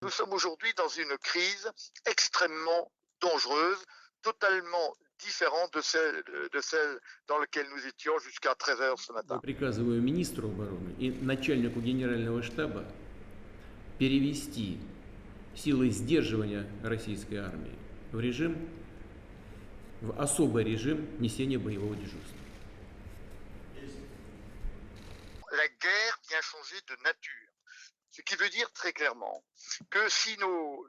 Nous sommes aujourd'hui dans une crise extrêmement dangereuse, totalement différente de celle dans laquelle nous étions jusqu'à 13 heures ce matin. Приказываю министру обороны и начальнику генерального штаба перевести силы сдерживания российской армии в особый режим несения боевого дежурства. La guerre vient changer de nature. Ce qui veut dire très clairement que si nos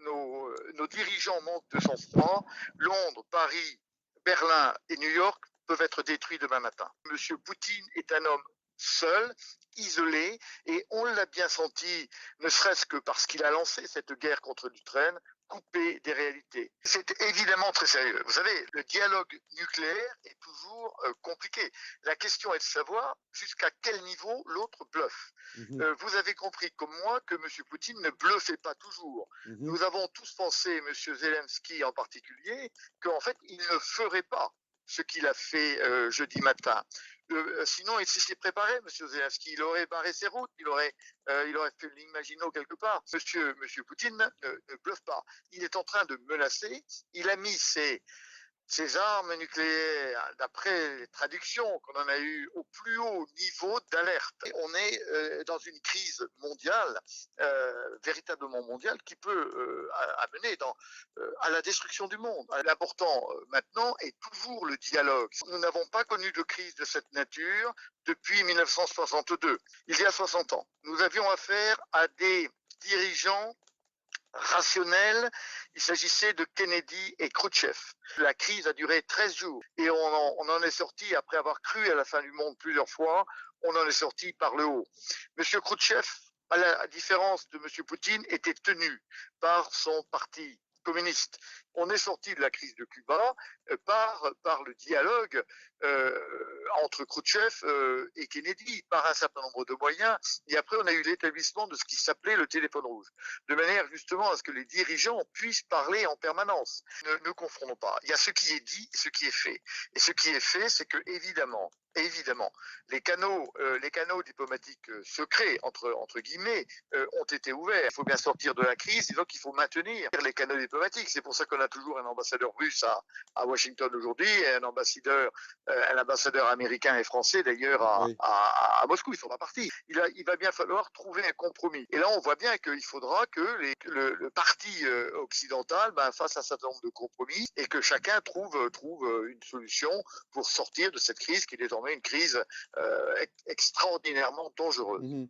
dirigeants manquent de sang-froid, Londres, Paris, Berlin et New York peuvent être détruits demain matin. Monsieur Poutine est un homme seul, isolé, et on l'a bien senti, ne serait-ce que parce qu'il a lancé cette guerre contre l'Ukraine, coupé des réalités. C'est évidemment très sérieux. Vous savez, le dialogue nucléaire est toujours compliqué. La question est de savoir jusqu'à quel niveau l'autre bluffe. Vous avez compris comme moi que M. Poutine ne bluffait pas toujours. Nous avons tous pensé, M. Zelensky en particulier, qu'en fait, il ne ferait pas ce qu'il a fait jeudi matin. Sinon, il s'y préparé, M. Zelensky. Il aurait barré ses routes, il aurait fait l'Imaginot quelque part. Monsieur Poutine ne bluffe pas. Il est en train de menacer. Il a mis ces armes nucléaires, d'après les traductions qu'on en a eues, au plus haut niveau d'alerte. On est dans une crise mondiale, véritablement mondiale, qui peut amener à la destruction du monde. L'important maintenant est toujours le dialogue. Nous n'avons pas connu de crise de cette nature depuis 1962, il y a 60 ans. Nous avions affaire à des dirigeants rationnel, il s'agissait de Kennedy et Khrouchtchev. La crise a duré 13 jours et on en est sorti, après avoir cru à la fin du monde plusieurs fois, on en est sorti par le haut. Monsieur Khrouchtchev, à la différence de Monsieur Poutine, était tenu par son parti communiste. On est sorti de la crise de Cuba par le dialogue entre Khrouchtchev et Kennedy, par un certain nombre de moyens. Et après, on a eu l'établissement de ce qui s'appelait le téléphone rouge, de manière justement à ce que les dirigeants puissent parler en permanence. Ne confondons pas. Il y a ce qui est dit et ce qui est fait. Et ce qui est fait, c'est que évidemment, les canaux diplomatiques secrets, entre guillemets, ont été ouverts. Il faut bien sortir de la crise, et donc il faut maintenir les canaux diplomatiques. C'est pour ça qu'on a toujours un ambassadeur russe à Washington aujourd'hui, et un ambassadeur américain et français d'ailleurs à Moscou. Ils sont pas partis. Il va bien falloir trouver un compromis. Et là, on voit bien qu'il faudra que le parti occidental fasse un certain nombre de compromis et que chacun trouve une solution pour sortir de cette crise qui est désormais une crise extraordinairement dangereuse.